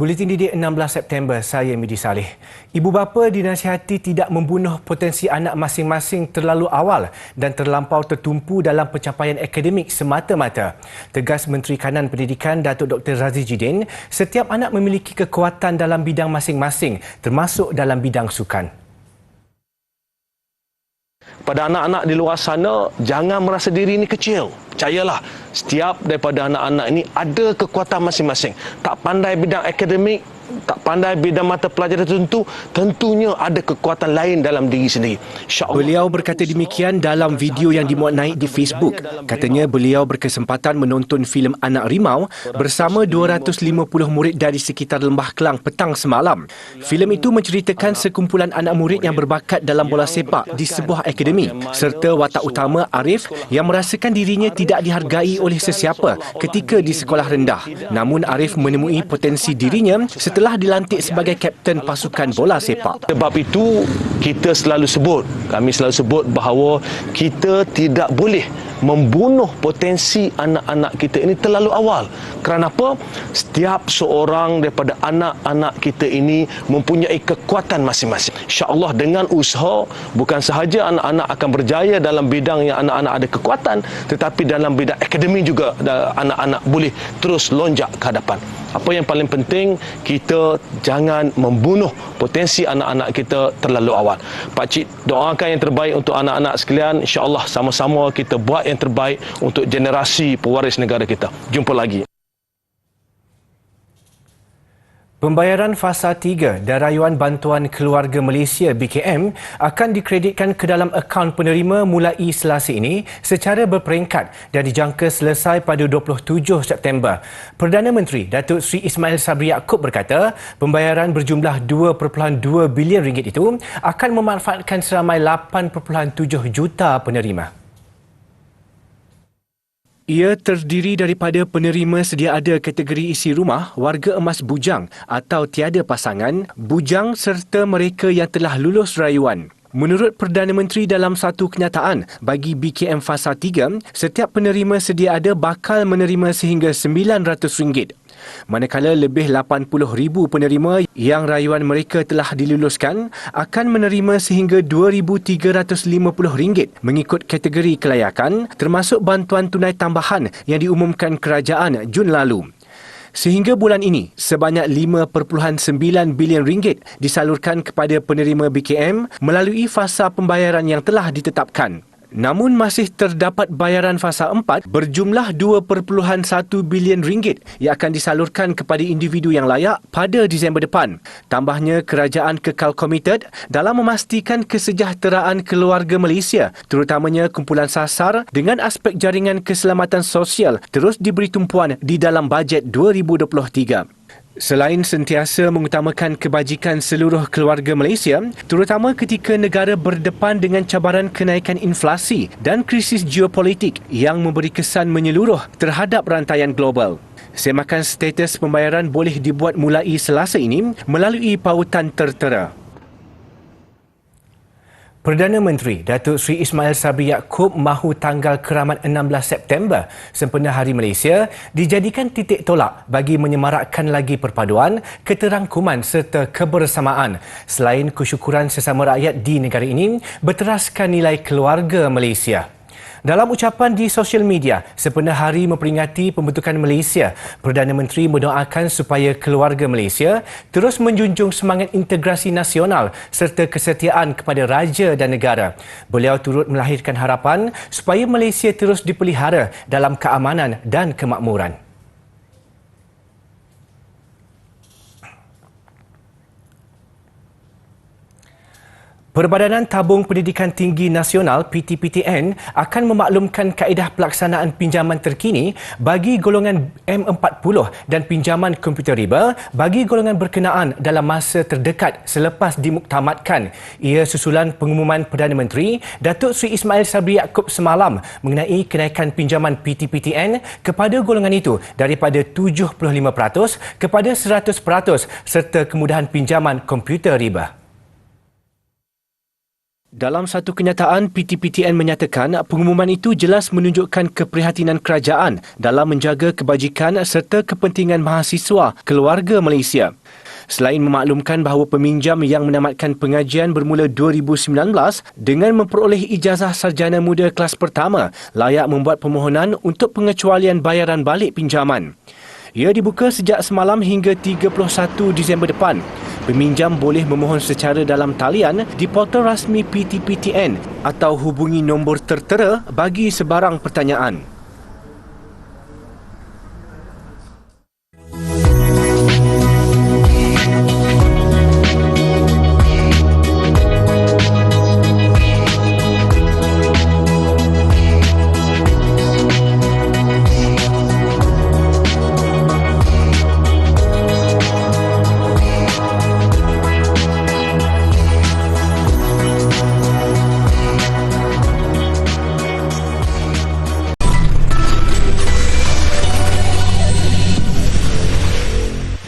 Buletin Didik 16 September, saya Midi Saleh. Ibu bapa dinasihati tidak membunuh potensi anak masing-masing terlalu awal dan terlampau tertumpu dalam pencapaian akademik semata-mata. Tegas Menteri Kanan Pendidikan Datuk Dr. Razzie Jidin, setiap anak memiliki kekuatan dalam bidang masing-masing, termasuk dalam bidang sukan. Pada anak-anak di luar sana, jangan merasa diri ini kecil. Percayalah, setiap daripada anak-anak ini ada kekuatan masing-masing. Tak pandai bidang akademik, tak pandai bidang mata pelajaran tertentu, tentunya ada kekuatan lain dalam diri sendiri. Beliau berkata demikian dalam video yang dimuat naik di Facebook. Katanya beliau berkesempatan menonton filem Anak Rimau bersama 250 murid dari sekitar Lembah Kelang petang semalam. Filem itu menceritakan sekumpulan anak murid yang berbakat dalam bola sepak di sebuah akademi serta watak utama Arif yang merasakan dirinya tidak dihargai oleh sesiapa ketika di sekolah rendah. Namun Arif menemui potensi dirinya setelah dilantik sebagai kapten pasukan bola sepak. Sebab itu, kami selalu sebut bahawa kita tidak boleh membunuh potensi anak-anak kita ini terlalu awal. Kerana apa? Setiap seorang daripada anak-anak kita ini mempunyai kekuatan masing-masing. InsyaAllah dengan usaha, bukan sahaja anak-anak akan berjaya dalam bidang yang anak-anak ada kekuatan, tetapi dalam bidang akademik juga anak-anak boleh terus lonjak ke hadapan. Apa yang paling penting, kita jangan membunuh potensi anak-anak kita terlalu awal. Pakcik doakan yang terbaik untuk anak-anak sekalian. InsyaAllah sama-sama kita buat yang terbaik untuk generasi pewaris negara kita. Jumpa lagi. Pembayaran fasa 3 dan rayuan bantuan keluarga Malaysia BKM akan dikreditkan ke dalam akaun penerima mulai Selasa ini secara berperingkat dan dijangka selesai pada 27 September. Perdana Menteri Datuk Seri Ismail Sabri Yaakob berkata, pembayaran berjumlah 2.2 bilion ringgit itu akan memanfaatkan seramai 8.7 juta penerima. Ia terdiri daripada penerima sedia ada kategori isi rumah, warga emas bujang atau tiada pasangan, bujang serta mereka yang telah lulus rayuan. Menurut Perdana Menteri dalam satu kenyataan, bagi BKM Fasa 3, setiap penerima sedia ada bakal menerima sehingga RM900. Manakala lebih 80,000 penerima yang rayuan mereka telah diluluskan akan menerima sehingga RM2,350 mengikut kategori kelayakan, termasuk bantuan tunai tambahan yang diumumkan kerajaan Jun lalu. Sehingga bulan ini, sebanyak 5.9 bilion ringgit disalurkan kepada penerima BKM melalui fasa pembayaran yang telah ditetapkan. Namun masih terdapat bayaran fasa 4 berjumlah 2.1 bilion ringgit yang akan disalurkan kepada individu yang layak pada Disember depan. Tambahnya, kerajaan kekal komited dalam memastikan kesejahteraan keluarga Malaysia, terutamanya kumpulan sasar dengan aspek jaringan keselamatan sosial terus diberi tumpuan di dalam bajet 2023. Selain sentiasa mengutamakan kebajikan seluruh keluarga Malaysia, terutama ketika negara berdepan dengan cabaran kenaikan inflasi dan krisis geopolitik yang memberi kesan menyeluruh terhadap rantaian global. Semakan status pembayaran boleh dibuat mulai Selasa ini melalui pautan tertera. Perdana Menteri Datuk Seri Ismail Sabri Yaakob mahu tanggal keramat 16 September sempena Hari Malaysia dijadikan titik tolak bagi menyemarakkan lagi perpaduan, keterangkuman serta kebersamaan selain kesyukuran sesama rakyat di negara ini berteraskan nilai keluarga Malaysia. Dalam ucapan di sosial media sempena hari memperingati pembentukan Malaysia, Perdana Menteri mendoakan supaya keluarga Malaysia terus menjunjung semangat integrasi nasional serta kesetiaan kepada raja dan negara. Beliau turut melahirkan harapan supaya Malaysia terus dipelihara dalam keamanan dan kemakmuran. Perbadanan Tabung Pendidikan Tinggi Nasional PTPTN akan memaklumkan kaedah pelaksanaan pinjaman terkini bagi golongan M40 dan pinjaman komputer riba bagi golongan berkenaan dalam masa terdekat selepas dimuktamadkan. Ia susulan pengumuman Perdana Menteri Datuk Seri Ismail Sabri Yaakob semalam mengenai kenaikan pinjaman PTPTN kepada golongan itu daripada 75% kepada 100% serta kemudahan pinjaman komputer riba. Dalam satu kenyataan, PTPTN menyatakan pengumuman itu jelas menunjukkan keprihatinan kerajaan dalam menjaga kebajikan serta kepentingan mahasiswa keluarga Malaysia. Selain memaklumkan bahawa peminjam yang menamatkan pengajian bermula 2019 dengan memperoleh ijazah sarjana muda kelas pertama layak membuat permohonan untuk pengecualian bayaran balik pinjaman. Ia dibuka sejak semalam hingga 31 Disember depan. Peminjam boleh memohon secara dalam talian di portal rasmi PTPTN atau hubungi nombor tertera bagi sebarang pertanyaan.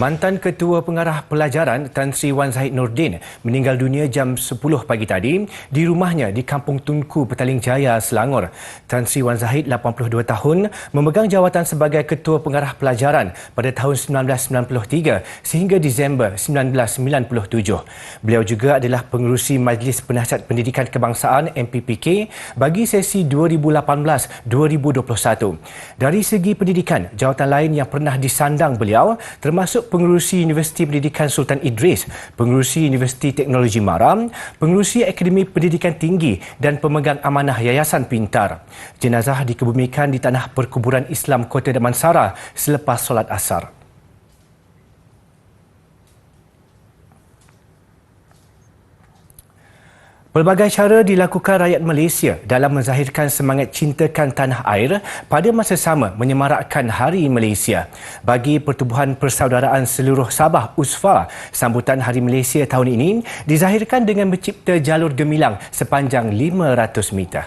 Mantan Ketua Pengarah Pelajaran Tan Sri Wan Zahid Nordin meninggal dunia jam 10 pagi tadi di rumahnya di Kampung Tunku, Petaling Jaya, Selangor. Tan Sri Wan Zahid, 82 tahun, memegang jawatan sebagai Ketua Pengarah Pelajaran pada tahun 1993 sehingga Disember 1997. Beliau juga adalah pengerusi Majlis Penasihat Pendidikan Kebangsaan MPPK bagi sesi 2018-2021. Dari segi pendidikan, jawatan lain yang pernah disandang beliau termasuk pengerusi Universiti Pendidikan Sultan Idris, pengerusi Universiti Teknologi Maram, pengerusi Akademi Pendidikan Tinggi dan pemegang amanah Yayasan Pintar. Jenazah dikebumikan di Tanah Perkuburan Islam Kota Damansara selepas solat asar. Pelbagai cara dilakukan rakyat Malaysia dalam menzahirkan semangat cintakan tanah air pada masa sama menyemarakkan Hari Malaysia. Bagi Pertubuhan Persaudaraan Seluruh Sabah USFA, sambutan Hari Malaysia tahun ini dizahirkan dengan mencipta jalur gemilang sepanjang 500 meter.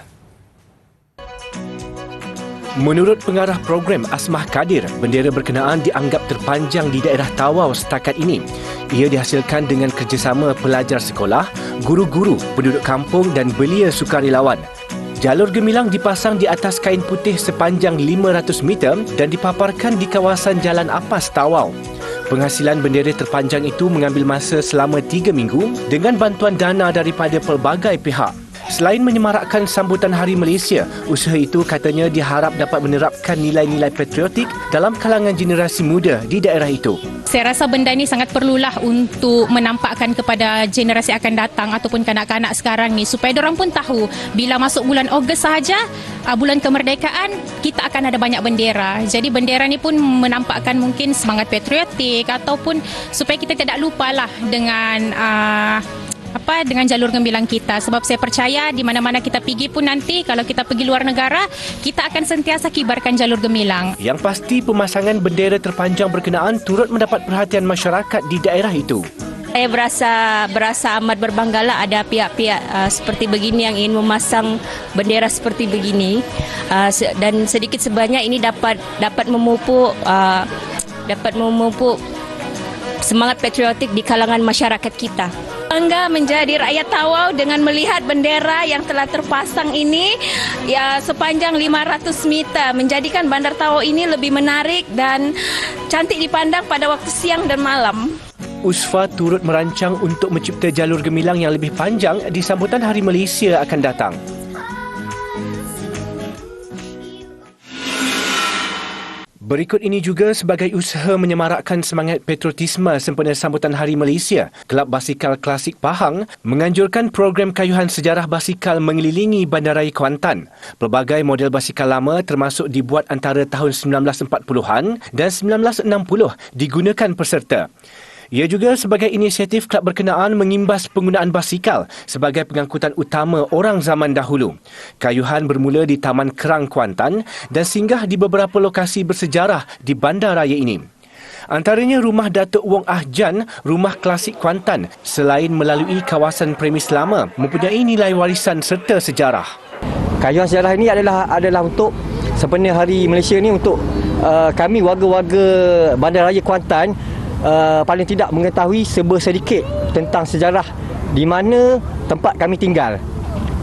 Menurut pengarah program Asmah Kadir, bendera berkenaan dianggap terpanjang di daerah Tawau setakat ini. Ia dihasilkan dengan kerjasama pelajar sekolah, guru-guru, penduduk kampung dan belia sukarelawan. Jalur gemilang dipasang di atas kain putih sepanjang 500 meter dan dipaparkan di kawasan Jalan Apas, Tawau. Penghasilan bendera terpanjang itu mengambil masa selama 3 minggu dengan bantuan dana daripada pelbagai pihak. Selain menyemarakkan sambutan Hari Malaysia, usaha itu katanya diharap dapat menerapkan nilai-nilai patriotik dalam kalangan generasi muda di daerah itu. Saya rasa benda ini sangat perlulah untuk menampakkan kepada generasi akan datang ataupun kanak-kanak sekarang ni supaya diorang pun tahu bila masuk bulan Ogos sahaja, bulan kemerdekaan, kita akan ada banyak bendera. Jadi bendera ni pun menampakkan mungkin semangat patriotik ataupun supaya kita tidak lupalah dengan dengan jalur gemilang kita, sebab saya percaya di mana-mana kita pergi pun nanti kalau kita pergi luar negara, kita akan sentiasa kibarkan jalur gemilang. Yang pasti pemasangan bendera terpanjang berkenaan turut mendapat perhatian masyarakat di daerah itu. Saya berasa amat berbanggalah ada pihak-pihak seperti begini yang ingin memasang bendera seperti begini, dan sedikit sebanyak ini dapat memupuk semangat patriotik di kalangan masyarakat kita. Bangga menjadi rakyat Tawau dengan melihat bendera yang telah terpasang ini ya sepanjang 500 meter, menjadikan Bandar Tawau ini lebih menarik dan cantik dipandang pada waktu siang dan malam. USFA turut merancang untuk mencipta jalur gemilang yang lebih panjang di sambutan Hari Malaysia akan datang. Berikut ini juga sebagai usaha menyemarakkan semangat patriotisme sempena sambutan Hari Malaysia, Kelab Basikal Klasik Pahang menganjurkan program kayuhan sejarah basikal mengelilingi Bandaraya Kuantan. Pelbagai model basikal lama termasuk dibuat antara tahun 1940-an dan 1960 digunakan peserta. Ia juga sebagai inisiatif kelab berkenaan mengimbas penggunaan basikal sebagai pengangkutan utama orang zaman dahulu. Kayuhan bermula di Taman Kerang Kuantan dan singgah di beberapa lokasi bersejarah di bandaraya ini. Antaranya Rumah Datuk Wong Ahjan, Rumah Klasik Kuantan, selain melalui kawasan premis lama, mempunyai nilai warisan serta sejarah. Kayuhan sejarah ini adalah untuk sempena Hari Malaysia ni untuk kami warga-warga Bandaraya Kuantan paling tidak mengetahui sedikit tentang sejarah di mana tempat kami tinggal.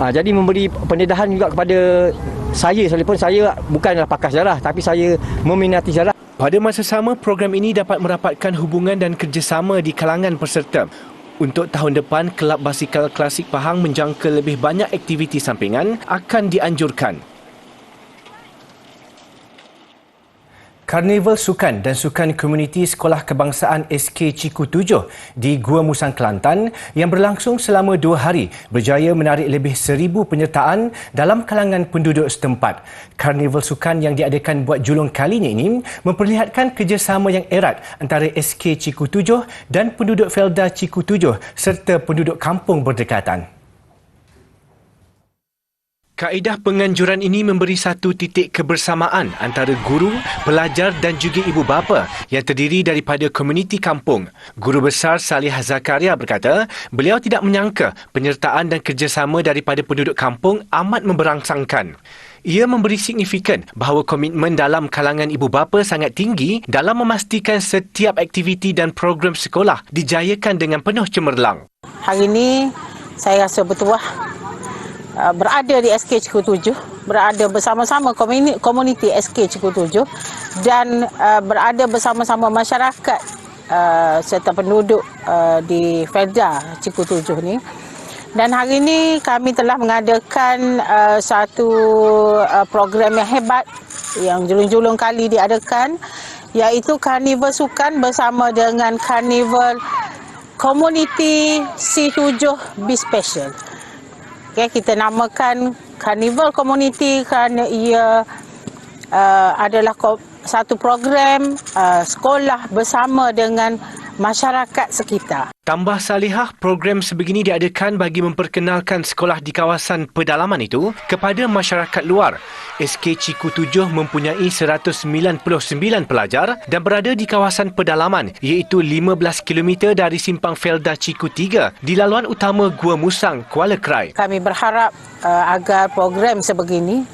Jadi memberi pendedahan juga kepada saya, sekalipun saya bukanlah pakar sejarah, tapi saya meminati sejarah. Pada masa sama, program ini dapat merapatkan hubungan dan kerjasama di kalangan peserta. Untuk tahun depan, Kelab Basikal Klasik Pahang menjangka lebih banyak aktiviti sampingan akan dianjurkan. Karnival Sukan dan Sukan Komuniti Sekolah Kebangsaan SK Ciku 7 di Gua Musang, Kelantan yang berlangsung selama 2 hari berjaya menarik lebih 1,000 penyertaan dalam kalangan penduduk setempat. Karnival Sukan yang diadakan buat julung kalinya ini memperlihatkan kerjasama yang erat antara SK Ciku 7 dan penduduk Felda Ciku 7 serta penduduk kampung berdekatan. Kaedah penganjuran ini memberi satu titik kebersamaan antara guru, pelajar dan juga ibu bapa yang terdiri daripada komuniti kampung. Guru Besar Salih Zakaria berkata, beliau tidak menyangka penyertaan dan kerjasama daripada penduduk kampung amat memberangsangkan. Ia memberi signifikan bahawa komitmen dalam kalangan ibu bapa sangat tinggi dalam memastikan setiap aktiviti dan program sekolah dijayakan dengan penuh cemerlang. Hari ini saya rasa bertuah berada di SK Ciku 7, berada bersama-sama komuniti SK Ciku 7 dan berada bersama-sama masyarakat serta penduduk di Felda Ciku 7 ni. Dan hari ini kami telah mengadakan satu program yang hebat yang julung-julung kali diadakan, iaitu Karnival Sukan bersama dengan Karnival Komuniti C7 Be Special. Kita namakan Karnival Komuniti kerana ia adalah satu program sekolah bersama dengan masyarakat sekitar. Tambah Salihah, program sebegini diadakan bagi memperkenalkan sekolah di kawasan pedalaman itu kepada masyarakat luar. SK Ciku 7 mempunyai 199 pelajar dan berada di kawasan pedalaman iaitu 15 km dari simpang Felda Ciku 3 di laluan utama Gua Musang, Kuala Krai. Kami berharap agar program sebegini,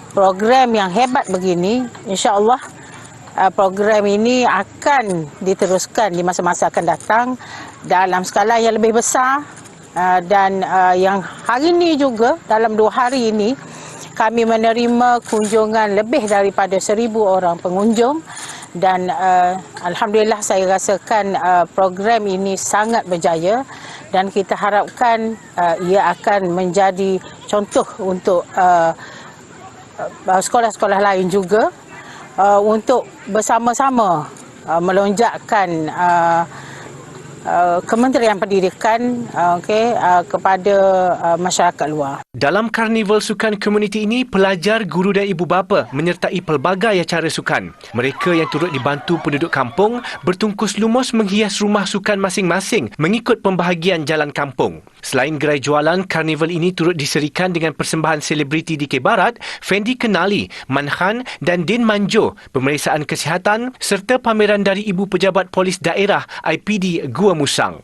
program yang hebat begini, insya-Allah program ini akan diteruskan di masa-masa akan datang dalam skala yang lebih besar dan yang hari ini juga dalam 2 hari ini kami menerima kunjungan lebih daripada 1,000 orang pengunjung dan alhamdulillah saya rasakan program ini sangat berjaya dan kita harapkan ia akan menjadi contoh untuk sekolah-sekolah lain juga untuk bersama-sama melonjakkan Kementerian Pendidikan kepada masyarakat luar. Dalam Karnival Sukan Komuniti ini, pelajar, guru dan ibu bapa menyertai pelbagai acara sukan. Mereka yang turut dibantu penduduk kampung bertungkus lumus menghias rumah sukan masing-masing mengikut pembahagian jalan kampung. Selain gerai jualan, karnival ini turut diserikan dengan persembahan selebriti di Barat, Fendi Kenali, Manhan dan Din Manjo, pemeriksaan kesihatan serta pameran dari Ibu Pejabat Polis Daerah IPD Gua Musang.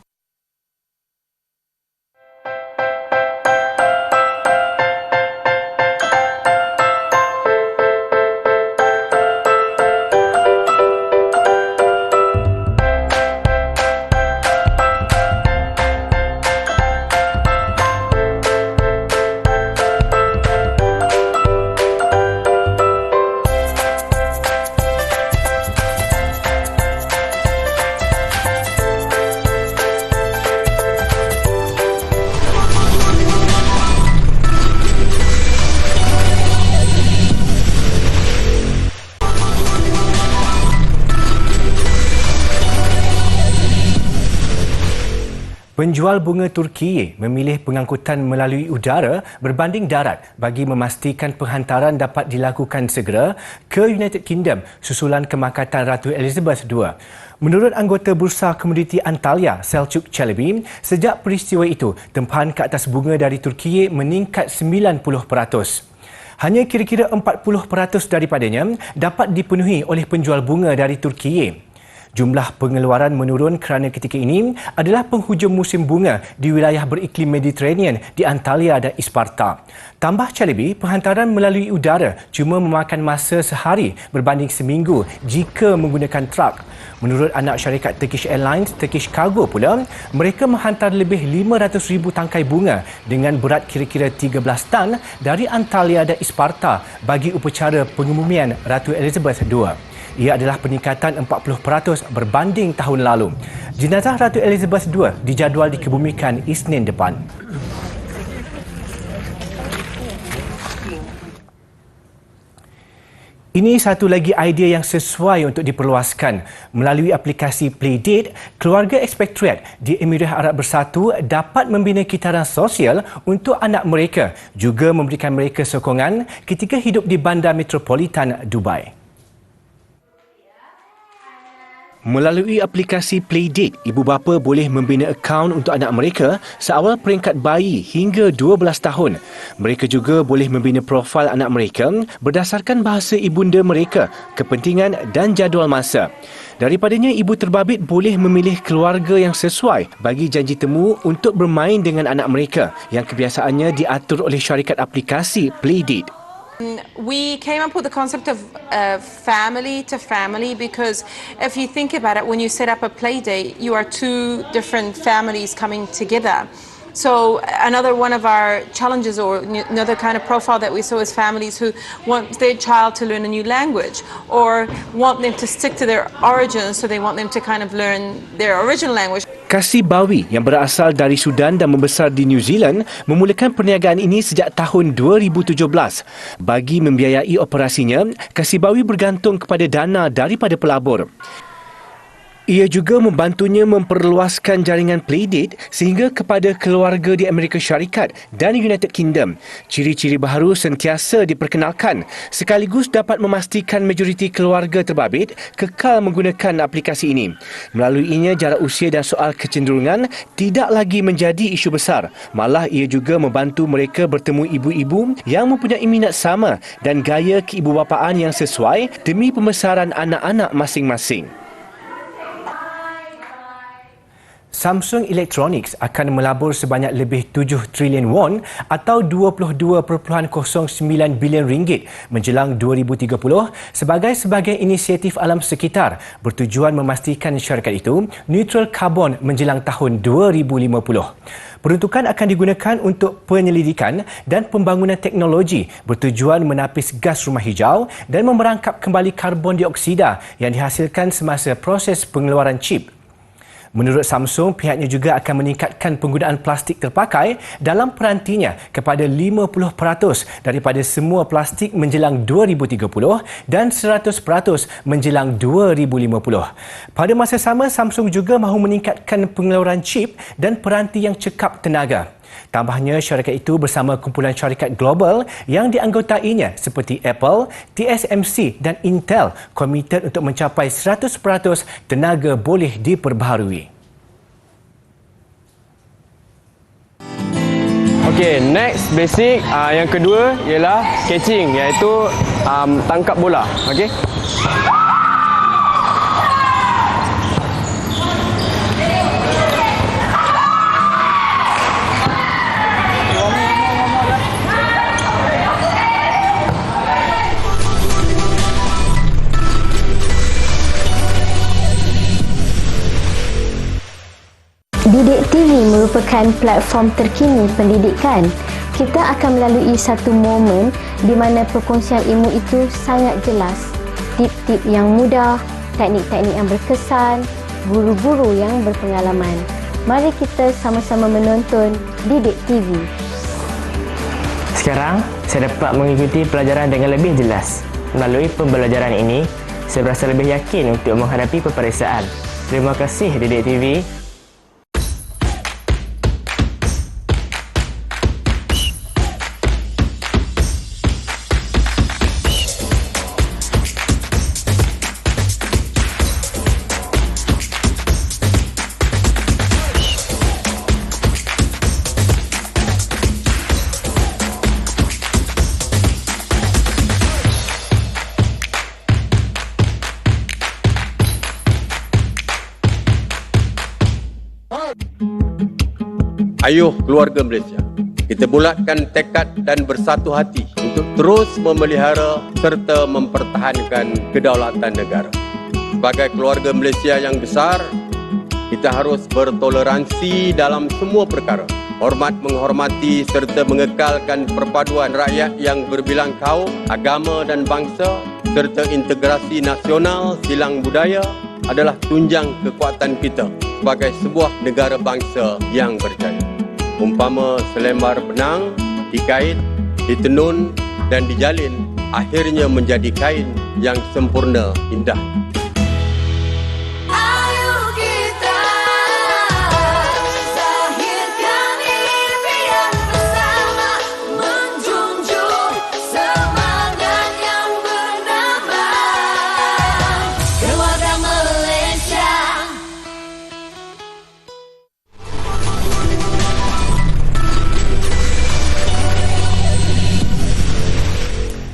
Penjual bunga Turki memilih pengangkutan melalui udara berbanding darat bagi memastikan penghantaran dapat dilakukan segera ke United Kingdom susulan kemakatan Ratu Elizabeth II. Menurut anggota Bursa Komoditi Antalya, Selçuk Çelebi, sejak peristiwa itu, tempahan ke atas bunga dari Turki meningkat 90%. Hanya kira-kira 40% daripadanya dapat dipenuhi oleh penjual bunga dari Turki. Jumlah pengeluaran menurun kerana ketika ini adalah penghujung musim bunga di wilayah beriklim Mediterranean di Antalya dan Isparta. Tambah Celebi, penghantaran melalui udara cuma memakan masa sehari berbanding seminggu jika menggunakan truk. Menurut anak syarikat Turkish Airlines, Turkish Cargo pula, mereka menghantar lebih 500,000 tangkai bunga dengan berat kira-kira 13 tan dari Antalya dan Isparta bagi upacara pengebumian Ratu Elizabeth II. Ia adalah peningkatan 40% berbanding tahun lalu. Jenazah Ratu Elizabeth II dijadual dikebumikan Isnin depan. Ini satu lagi idea yang sesuai untuk diperluaskan. Melalui aplikasi Playdate, keluarga ekspatriat di Emirat Arab Bersatu dapat membina kitaran sosial untuk anak mereka, juga memberikan mereka sokongan ketika hidup di bandar metropolitan Dubai. Melalui aplikasi Playdate, ibu bapa boleh membina akaun untuk anak mereka seawal peringkat bayi hingga 12 tahun. Mereka juga boleh membina profil anak mereka berdasarkan bahasa ibunda mereka, kepentingan dan jadual masa. Daripadanya, ibu terbabit boleh memilih keluarga yang sesuai bagi janji temu untuk bermain dengan anak mereka yang kebiasaannya diatur oleh syarikat aplikasi Playdate. We came up with the concept of family to family because if you think about it, when you set up a play date, you are two different families coming together. So another one of our challenges or another kind of profile that we saw is families who want their child to learn a new language or want them to stick to their origins, so they want them to kind of learn their original language. Kasih Bawi yang berasal dari Sudan dan membesar di New Zealand memulakan perniagaan ini sejak tahun 2017. Bagi membiayai operasinya, Kasih Bawi bergantung kepada dana daripada pelabur. Ia juga membantunya memperluaskan jaringan Playdate sehingga kepada keluarga di Amerika Syarikat dan United Kingdom. Ciri-ciri baharu sentiasa diperkenalkan sekaligus dapat memastikan majoriti keluarga terbabit kekal menggunakan aplikasi ini. Melaluinya, jarak usia dan soal kecenderungan tidak lagi menjadi isu besar. Malah ia juga membantu mereka bertemu ibu-ibu yang mempunyai minat sama dan gaya keibubapaan yang sesuai demi pembesaran anak-anak masing-masing. Samsung Electronics akan melabur sebanyak lebih 7 trilion won atau 22.09 bilion ringgit menjelang 2030 sebagai inisiatif alam sekitar bertujuan memastikan syarikat itu neutral karbon menjelang tahun 2050. Peruntukan akan digunakan untuk penyelidikan dan pembangunan teknologi bertujuan menapis gas rumah hijau dan memerangkap kembali karbon dioksida yang dihasilkan semasa proses pengeluaran chip. Menurut Samsung, pihaknya juga akan meningkatkan penggunaan plastik terpakai dalam perantinya kepada 50% daripada semua plastik menjelang 2030 dan 100% menjelang 2050. Pada masa sama, Samsung juga mahu meningkatkan pengeluaran chip dan peranti yang cekap tenaga. Tambahnya, syarikat itu bersama kumpulan syarikat global yang dianggotainya seperti Apple, TSMC dan Intel komited untuk mencapai 100% tenaga boleh diperbaharui. Okey, next basic yang kedua ialah catching, iaitu tangkap bola. Okey. Didik TV merupakan platform terkini pendidikan. Kita akan melalui satu momen di mana perkongsian ilmu itu sangat jelas. Tip-tip yang mudah, teknik-teknik yang berkesan, guru-guru yang berpengalaman. Mari kita sama-sama menonton Didik TV. Sekarang, saya dapat mengikuti pelajaran dengan lebih jelas. Melalui pembelajaran ini, saya berasa lebih yakin untuk menghadapi peperiksaan. Terima kasih Didik TV. Ayuh keluarga Malaysia, kita bulatkan tekad dan bersatu hati untuk terus memelihara serta mempertahankan kedaulatan negara. Sebagai keluarga Malaysia yang besar, kita harus bertoleransi dalam semua perkara. Hormat menghormati serta mengekalkan perpaduan rakyat yang berbilang kaum, agama dan bangsa serta integrasi nasional silang budaya adalah tunjang kekuatan kita sebagai sebuah negara bangsa yang berjaya. Umpama selembar benang dikait, ditenun dan dijalin, akhirnya menjadi kain yang sempurna indah.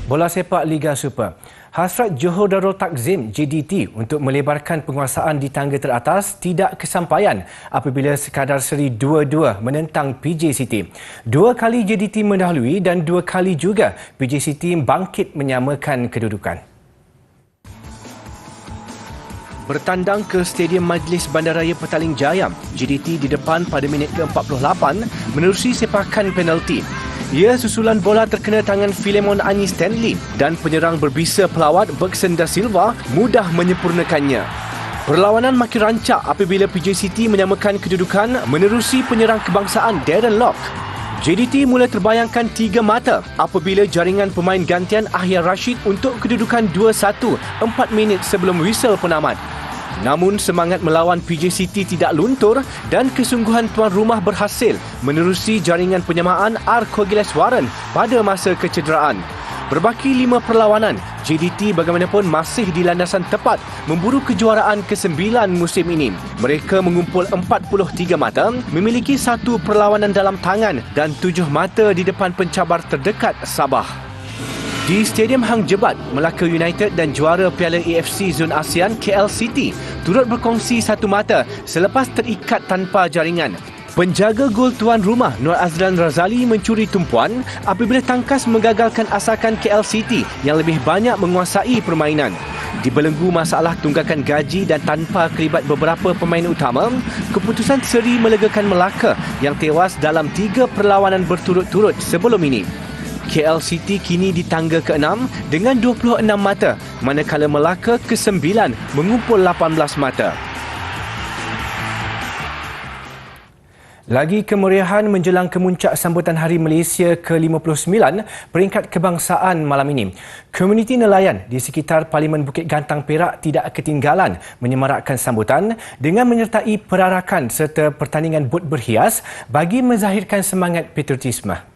Bola sepak Liga Super. Hasrat Johor Darul Takzim JDT untuk melebarkan penguasaan di tangga teratas tidak kesampaian apabila sekadar seri 2-2 menentang PJ City. 2 kali JDT mendahului dan 2 kali juga PJ City bangkit menyamakan kedudukan. Bertandang ke Stadium Majlis Bandaraya Petaling Jaya, JDT di depan pada minit ke-48 menerusi sepakan penalti. Ia susulan bola terkena tangan Filemon Ani Stanley dan penyerang berbisa pelawat Bergson Da Silva mudah menyempurnakannya. Perlawanan makin rancak apabila PJ City menyamakan kedudukan menerusi penyerang kebangsaan Darren Lock. JDT mula terbayangkan 3 mata apabila jaringan pemain gantian Ahya Rashid untuk kedudukan 2-1 4 minit sebelum whistle penamat. Namun semangat melawan PJ City tidak luntur dan kesungguhan tuan rumah berhasil menerusi jaringan penyamaan R. Kogileswaran pada masa kecederaan. Berbaki 5 perlawanan, JDT bagaimanapun masih di landasan tepat memburu kejuaraan ke-9 musim ini. Mereka mengumpul 43 mata, memiliki 1 perlawanan dalam tangan dan 7 mata di depan pencabar terdekat Sabah. Di Stadium Hang Jebat, Melaka United dan juara Piala AFC Zon ASEAN KL City turut berkongsi 1 mata selepas terikat tanpa jaringan. Penjaga gol tuan rumah Nur Azlan Razali mencuri tumpuan apabila tangkas menggagalkan asakan KL City yang lebih banyak menguasai permainan. Dibelenggu masalah tunggakan gaji dan tanpa kelibat beberapa pemain utama, keputusan seri melegakan Melaka yang tewas dalam 3 perlawanan berturut-turut sebelum ini. KL City kini di tangga ke-6 dengan 26 mata, manakala Melaka ke-9 mengumpul 18 mata. Lagi kemeriahan menjelang kemuncak sambutan Hari Malaysia ke-59 peringkat kebangsaan malam ini. Komuniti nelayan di sekitar Parlimen Bukit Gantang Perak tidak ketinggalan menyemarakkan sambutan dengan menyertai perarakan serta pertandingan bot berhias bagi menzahirkan semangat patriotisme.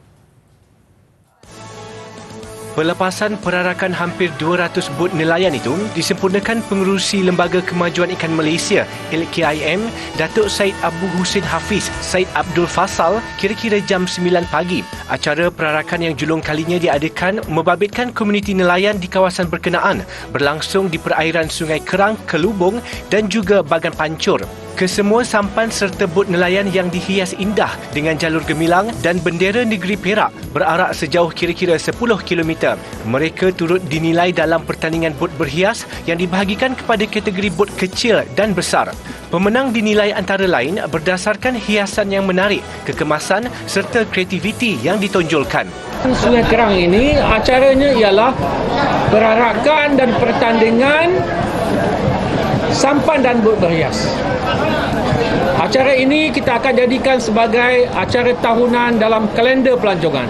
Pelepasan perarakan hampir 200 bot nelayan itu disempurnakan Pengerusi Lembaga Kemajuan Ikan Malaysia LKIM, Datuk Syed Abu Husin Hafiz Syed Abdul Fasal kira-kira jam 9 pagi. Acara perarakan yang julung kalinya diadakan membabitkan komuniti nelayan di kawasan berkenaan berlangsung di perairan Sungai Kerang, Kelubung dan juga Bagan Pancur. Kesemua sampan serta bot nelayan yang dihias indah dengan jalur gemilang dan bendera negeri Perak berarak sejauh kira-kira 10 km. Mereka turut dinilai dalam pertandingan bot berhias yang dibahagikan kepada kategori bot kecil dan besar. Pemenang dinilai antara lain berdasarkan hiasan yang menarik, kekemasan serta kreativiti yang ditonjolkan. Sungai Kerang ini acaranya ialah perarakan dan pertandingan sampan dan bot berhias. Acara ini kita akan jadikan sebagai acara tahunan dalam kalender pelancongan.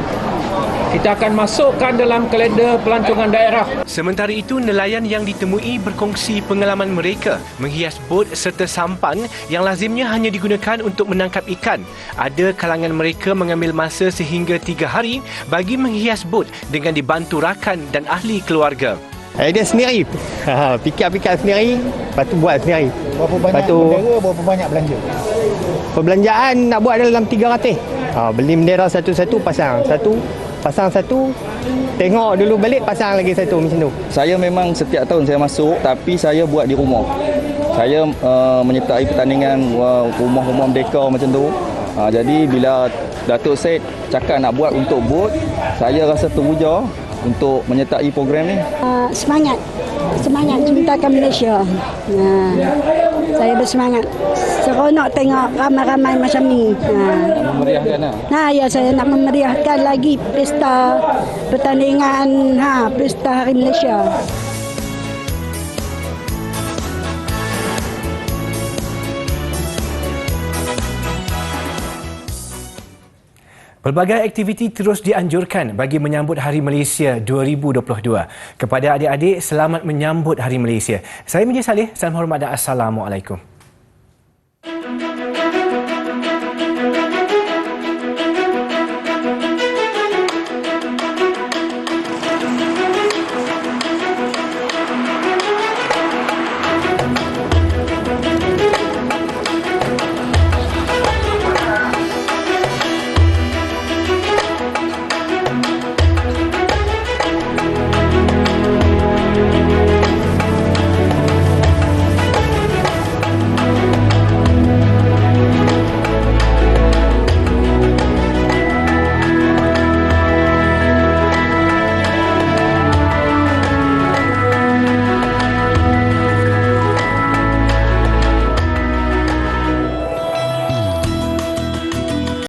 Kita akan masukkan dalam kalender pelancongan daerah. Sementara itu, nelayan yang ditemui berkongsi pengalaman mereka menghias bot serta sampan yang lazimnya hanya digunakan untuk menangkap ikan. Ada kalangan mereka mengambil masa sehingga 3 hari bagi menghias bot dengan dibantu rakan dan ahli keluarga. Idea sendiri. Fikir-fikir sendiri, lepas tu buat sendiri. Berapa banyak bendera, berapa banyak belanja? Perbelanjaan nak buat dalam 300. Beli bendera satu-satu, pasang satu, tengok dulu balik, pasang lagi satu macam tu. Saya memang setiap tahun saya masuk, tapi saya buat di rumah. Saya menyertai pertandingan rumah-rumah merdeka macam tu. Jadi bila Datuk Syed cakap nak buat untuk bot, saya rasa teruja untuk menyertai program ni. Semangat cintakan Malaysia. Saya bersemangat. Seronok tengok ramai-ramai macam ni. Memeriahkan lah. Ya, saya nak memeriahkan lagi pesta pertandingan pesta Hari Malaysia. Pelbagai aktiviti terus dianjurkan bagi menyambut Hari Malaysia 2022. Kepada adik-adik, selamat menyambut Hari Malaysia. Saya Mijie Saleh, salam hormat dan Assalamualaikum.